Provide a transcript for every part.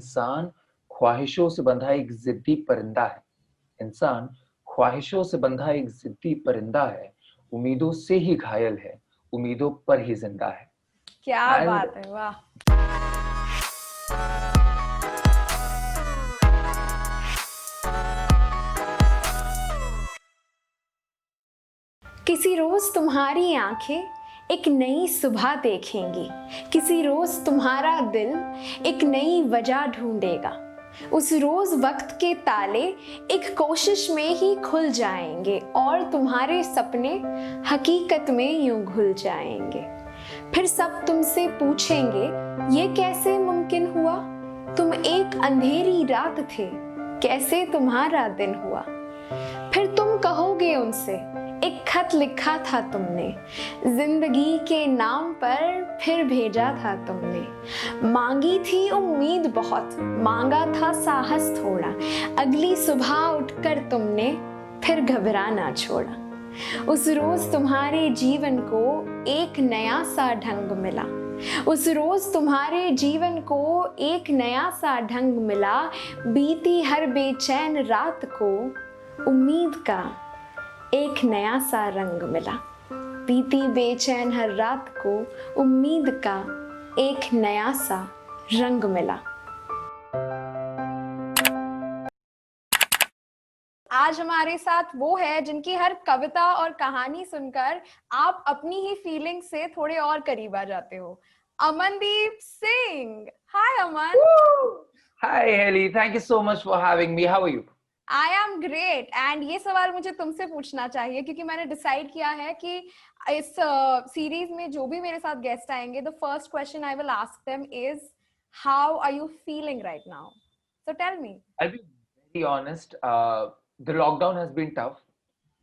इंसान ख्वाहिशों से बंधा एक जिद्दी परिंदा है। इंसान ख्वाहिशों से बंधा एक जिद्दी परिंदा है, उम्मीदों से ही घायल है, उम्मीदों पर ही जिंदा है। क्या एंड बात है, वाह। किसी रोज तुम्हारी आंखें एक नई सुबह देखेंगी, किसी रोज तुम्हारा दिल एक नई वजह ढूंढेगा। उस रोज वक्त के ताले एक कोशिश में ही खुल जाएंगे और तुम्हारे सपने हकीकत में यूं घुल जाएंगे। फिर सब तुमसे पूछेंगे ये कैसे मुमकिन हुआ, तुम एक अंधेरी रात थे, कैसे तुम्हारा दिन हुआ। फिर तुम कहोगे उनसे एक खत लिखा था तुमने, जिंदगी के नाम पर फिर भेजा था तुमने। मांगी थी उम्मीद बहुत, मांगा था साहस थोड़ा, अगली सुबह उठकर तुमने फिर घबराना छोड़ा। उस रोज तुम्हारे जीवन को एक नया सा ढंग मिला, उस रोज तुम्हारे जीवन को एक नया सा ढंग मिला। बीती हर बेचैन रात को उम्मीद का एक नया सा रंग मिला। बीती बेचैन हर रात को उम्मीद का एक नया सा रंग मिला। आज हमारे साथ वो है जिनकी हर कविता और कहानी सुनकर आप अपनी ही फीलिंग से थोड़े और करीब आ जाते हो। अमनदीप सिंह। हाय अमन। Hi Haley, thank you so much for having me. How are you? I am great. And ये सवाल मुझे तुमसे पूछना चाहिए क्योंकि मैंने डिसाइड किया है कि इस सीरीज में जो भी मेरे साथ गेस्ट आएंगे, the first question I will ask them is how are you feeling right now. So tell me. I'll be very honest. The lockdown has been tough,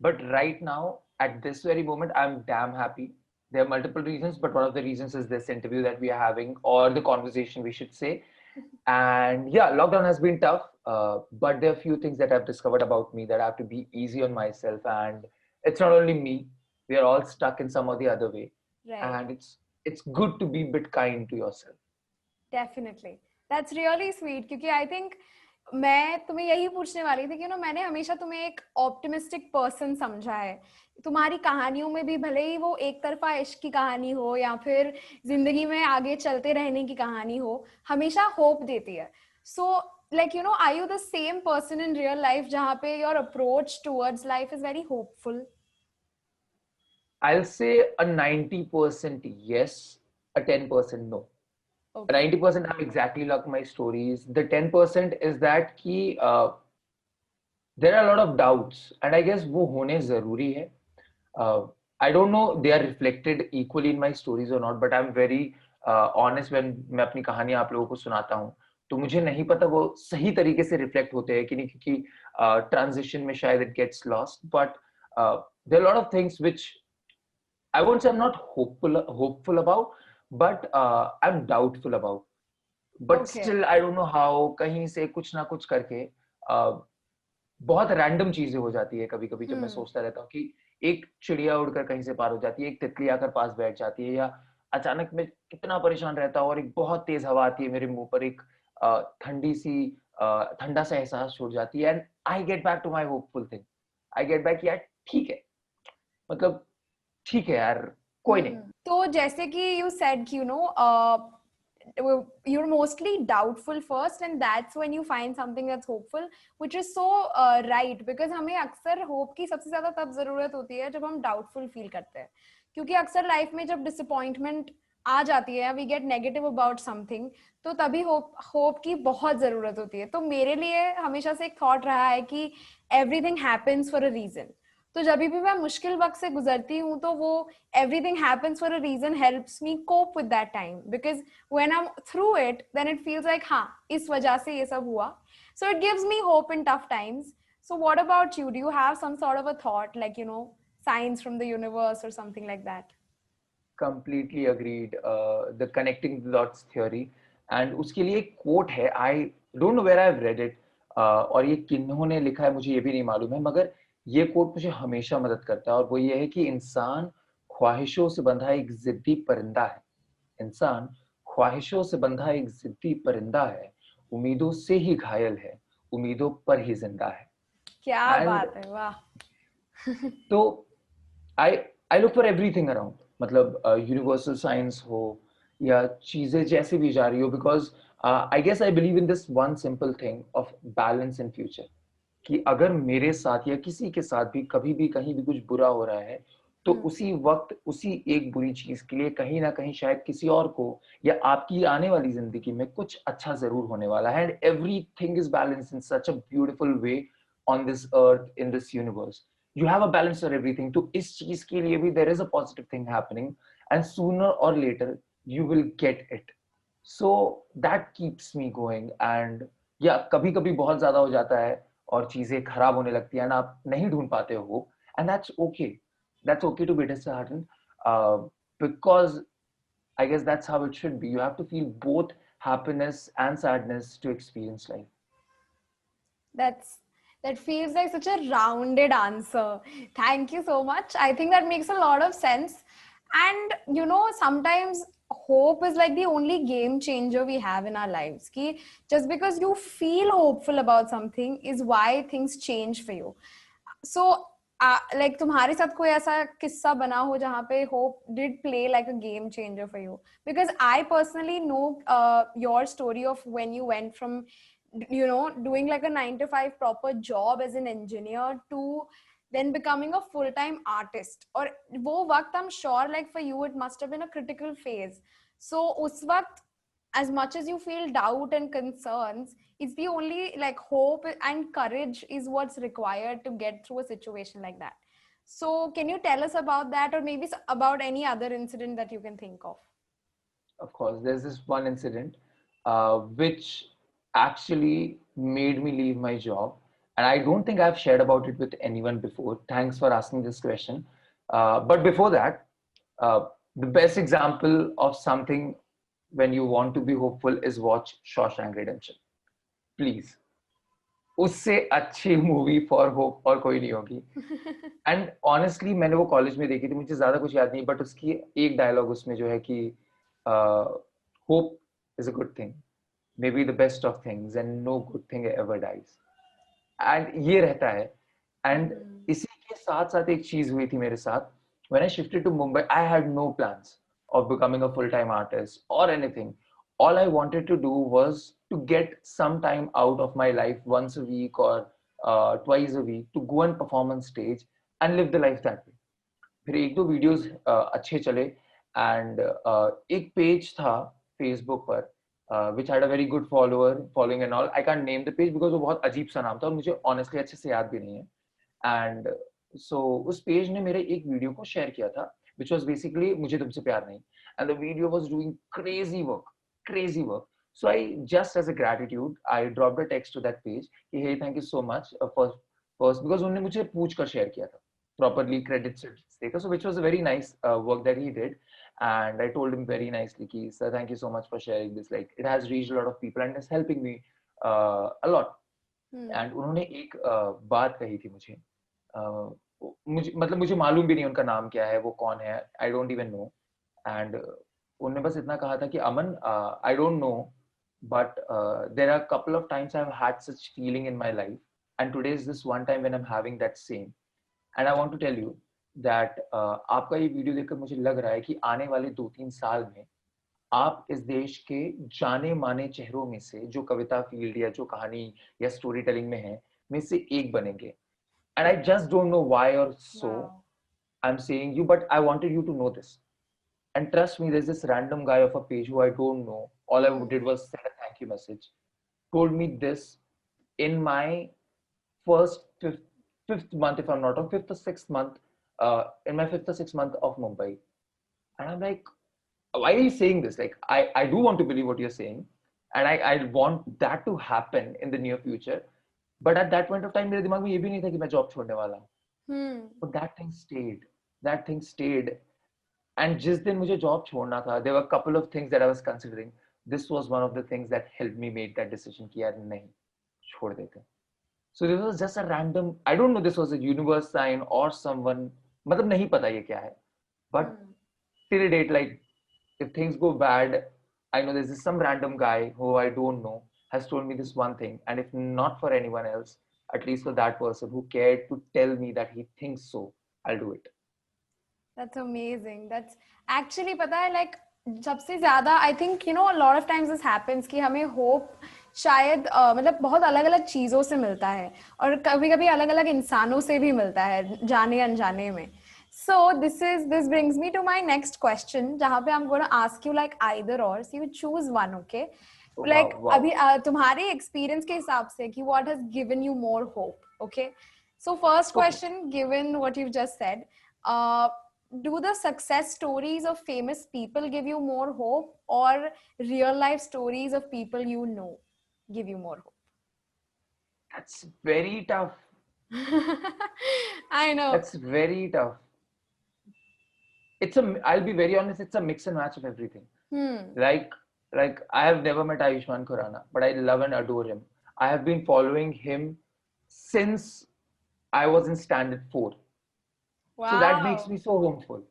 but right now, at this very moment, I'm damn happy. There are multiple reasons, but one of the reasons is this interview that we are having, or the conversation, we should say. And yeah, lockdown has been tough, but there are a few things that I've discovered about me that I have to be easy on myself. And it's not only me; we are all stuck in some or the other way. Right. And it's good to be a bit kind to yourself. Definitely, that's really sweet. क्योंकि I think मैं तुम्हें यही पूछने वाली थी कि मैंने हमेशा तुम्हें एक ऑप्टिमिस्टिक पर्सन समझा है। तुम्हारी कहानियों में भी भले ही वो एक तरफा इश्क की कहानी हो या फिर जिंदगी में आगे चलते रहने की कहानी हो, हमेशा होप देती है। So like are you the same person in real life जहाँ पे your approach towards life is very hopeful? I'll say a 90% yes, a 10% no. Okay. 90% I'm exactly like my stories. The 10% is that there are a lot of doubts, and I guess वो होने जरूरी है. I don't know they are reflected equally in my stories or not, but I'm very honest when मैं अपनी कहानी आप लोगों को सुनाता हूँ, तो मुझे नहीं पता वो सही तरीके से रिफ्लेक्ट होते हैं कि नहीं, क्योंकि ट्रांजिशन में शायद it gets lost, but there are a lot of things which I won't say I'm not hopeful about, but I'm doubtful about. But Okay. still, I don't know how कहीं से कुछ ना कुछ करके बहुत रैंडम चीजें हो जाती है कभी कभी, जब मैं सोचता रहता हूँ कि एक चिड़िया उड़कर कहीं से पार हो जाती है, एक तितली आकर पास बैठ जाती है, या अचानक मैं कितना परेशान रहता हूँ और एक बहुत तेज हवा आती है मेरे मुंह पर, एक ठंडा सा एहसास छोड़ जाती है, and I get back to my hopeful thing. I get back, यार ठीक है, मतलब ठीक है यार, कोई नहीं. तो जैसे कि यू सेड कि you're mostly doubtful first and that's when you find something that's hopeful, which is so right, because हमें अक्सर होप की सबसे ज्यादा तब जरूरत होती है जब हम डाउटफुल फील करते हैं। क्योंकि अक्सर लाइफ में जब डिसअपॉइंटमेंट आ जाती है, we get negative about something, तो तभी होप की बहुत जरूरत होती है। तो मेरे लिए हमेशा से एक थॉट रहा है कि everything happens for a reason. तो जब भी मैं मुश्किल वक्त से गुजरती हूँ तो वो everything happens for a reason helps me cope with that time, because when I'm through it then it feels like हाँ इस वजह से ये सब हुआ, so it gives me hope in tough times. So what about you? Do you have some sort of a thought like signs from the universe or something like that? Completely agreed. The connecting the dots theory, and उसके लिए एक quote है, I don't know where I've read it, और ये किन्होंने लिखा है मुझे ये भी नहीं मालूम है, मगर ये quote मुझे हमेशा मदद करता है, और वो ये है कि इंसान ख्वाहिशों से बंधा एक जिद्दी परिंदा है. इंसान ख्वाहिशों से बंधा एक जिद्दी परिंदा है, उम्मीदों से ही घायल है, उम्मीदों पर ही जिंदा है. क्या And बात है, वाह. तो I look for everything around. मतलब यूनिवर्सल साइंस हो या चीजें जैसे भी जा रही हो, because I guess I believe in this one simple thing of balance in future, कि अगर मेरे साथ या किसी के साथ भी कभी भी कहीं भी कुछ बुरा हो रहा है, तो उसी वक्त उसी एक बुरी चीज के लिए कहीं ना कहीं शायद किसी और को या आपकी आने वाली जिंदगी में कुछ अच्छा जरूर होने वाला है. And everything is balance in such a beautiful way on this earth, in this universe. You have a balance for everything. तो इस चीज के लिए भी there is a positive thing happening, and sooner or later you will get it. So that keeps me going. And yeah, कभी कभी बहुत ज्यादा हो जाता है और चीजें खराब होने लगती है, and आप नहीं ढूंढ पाते हो, and that's okay. That's okay to be disheartened, because I guess that's how it should be. You have to feel both happiness and sadness to experience life. That's that feels like such a rounded answer. Thank you so much. I think that makes a lot of sense. And sometimes hope is like the only game changer we have in our lives. Ki just because you feel hopeful about something is why things change for you. So like तुम्हारे साथ कोई ऐसा किस्सा बना हो जहाँ पे hope did play like a game changer for you? Because I personally know your story of when you went from doing like a 9 to 5 proper job as an engineer to then becoming a full-time artist. Or wo waqt, I'm sure like for you it must have been a critical phase. So us waqt, as much as you feel doubt and concerns, it's the only like hope and courage is what's required to get through a situation like that. So can you tell us about that, or maybe about any other incident that you can think of? Of course, there's this one incident which actually made me leave my job. And I don't think I've shared about it with anyone before. Thanks for asking this question. But before that, the best example of something when you want to be hopeful is watch Shawshank Redemption. Please. उससे अच्छी movie for hope और कोई नहीं होगी. And honestly मैंने वो college में देखी थी, मुझे ज्यादा कुछ याद नहीं, बट उसकी एक डायलॉग उसमें जो है कि hope is a good thing, maybe the best of things and no good thing ever dies. And ये रहता है. एंड इसी के साथ साथ एक चीज हुई थी मेरे साथ. When I shifted to Mumbai, I had no plans of becoming a full-time artist or anything. All I wanted to do was to get some time out of my life once a week or twice a week to go and perform on stage and live the life that way. फिर एक दो videos अच्छे चले, and एक page था Facebook पर which had a very good following and all. I can't name the page because वो बहुत अजीब सा नाम था और मुझे honestly अच्छे से याद भी नहीं है. एंड सो उस पेज ने मेरे एक वीडियो को शेयर किया था which was basically मुझे तुमसे प्यार नहीं, and the video was doing crazy work. So I just as a gratitude I dropped a text to that page कि hey thank you so much first because उन्होंने मुझे पूछ कर शेयर किया था properly, credits देकर, so which was a very nice work that he did. And I told him very nicely कि sir thank you so much for sharing this, like it has reached a lot of people and it's helping me a lot. And उन्होंने एक बात कही थी मुझे, मुझे मतलब मुझे मालूम भी नहीं उनका नाम क्या है, वो कौन है, I don't even know. And उन्होंने बस इतना कहा था कि Aman, I don't know but there are couple of times I have had such feeling in my life and today is this one time when I am having that same. And I want to tell you that आपका ये video देखकर मुझे लग रहा है कि आने वाले 2-3 साल में आप इस देश के जाने माने चेहरों में से, जो कविता फील्ड या जो कहानी या स्टोरी टेलिंग में है, में से एक बनेंगे. And I just don't know why or so. Wow. I'm saying you, but I wanted you to know this. And trust me, there's this random guy of a page who I don't know. All I did was send a thank you message. Told me this in my fifth month, if I'm not wrong, fifth or sixth month, in my 5th or 6th month of Mumbai. And I'm like, why are you saying this? Like, I do want to believe what you're saying. And I want that to happen in the near future. But at that point of time मेरे दिमाग में ये भी नहीं था कि मैं job छोड़ने वाला हूँ. But that thing stayed. And जिस दिन मुझे जॉब छोड़ना था, there were couple of things that I was considering. This was one of the things that helped me make that decision कि यार नहीं, छोड़ देते. So this was just a random, I don't know this was a universe sign और someone, मतलब नहीं पता ये क्या है. But till date, like if things go bad, I know there's some random guy who I don't know has told me this one thing, and if not for anyone else, at least for that person who cared to tell me that he thinks so, I'll do it. That's amazing. That's actually पता है like सबसे ज्यादा I think you know a lot of times this happens कि हमें hope शायद मतलब बहुत अलग अलग चीजों से मिलता है और कभी कभी अलग अलग इंसानों से भी मिलता है जाने अनजाने में. So this brings me to my next question जहाँ पे I'm going to ask you like either or, so you choose one, okay? So, Like wow, wow. अभी तुम्हारे experience के हिसाब से कि what has given you more hope, okay? So first Okay. question, given what you've just said, uh, do the success stories of famous people give you more hope, or real life stories of people you know give you more hope? That's very tough. I know. That's very tough. I'll be very honest, it's a mix and match of everything. Like, I have never met Ayushmann Khurrana, but I love and adore him. I have been following him since I was in standard 4. So that makes Wow. me so hopeful.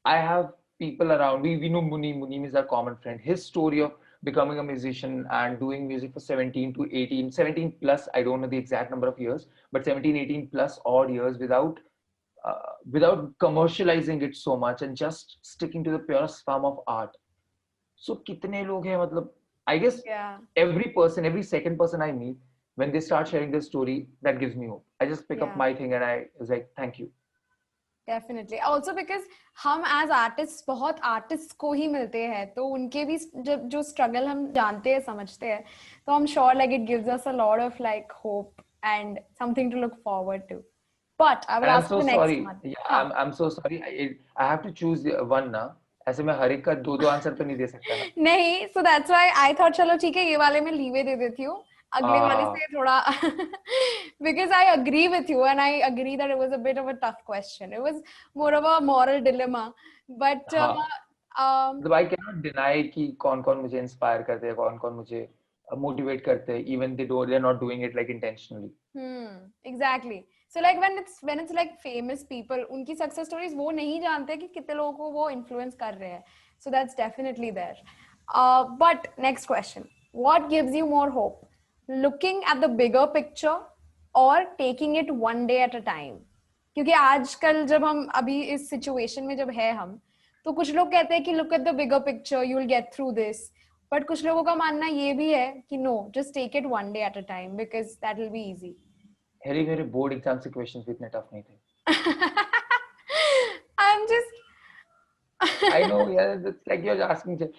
I have people around me. We know Munim is our common friend. His story of becoming a musician and doing music for 17 to 18, 17 plus, I don't know the exact number of years, but 17, 18 plus odd years without commercializing it so much and just sticking to the purest form of art. So कितने लोग हैं मतलब, I guess Yeah. every second person I meet, when they start sharing their story, that gives me hope. I just pick up Yeah. my thing and I was like, thank you. Definitely. Also because हम as artists बहुत artists को ही मिलते हैं तो उनके भी जो struggle हम जानते हैं समझते हैं तो I'm sure like it gives us a lot of like hope and something to look forward to. But I will And I'm ask you so the next sorry. one. Yeah, हाँ. I'm so sorry. I have to choose one ना. ऐसे मैं हर एक का दो answer तो नहीं दे सकता ना. नहीं, so that's why I thought चलो ठीक है ये वाले में लीवे दे देती हूँ अगले वाले से थोड़ा because I agree with you and I agree that it was a bit of a tough question. It was more of a moral dilemma, but हाँ. मतलब I cannot deny कि कौन-कौन मुझे inspire करते हैं, कौन-कौन मुझे motivate करते हैं, even they're not doing it like intentionally. Exactly. So like when it's like famous people, उनकी success stories वो नहीं जानते कि कितने लोगों को वो influence कर रहे हैं. So that's definitely there. But next question. What gives you more hope? Looking at the bigger picture or taking it one day at a time? क्योंकि आजकल जब हम अभी इस situation में जब है हम तो कुछ लोग कहते हैं कि look at the bigger picture, you will get through this. But कुछ लोगों का मानना ये भी है कि no, just take it one day at a time because that will be easy. Harry मेरे बोर्ड एग्जाम से क्वेश्चंस भी इतने टफ नहीं थे. I'm just I know, yeah, it's like you're asking.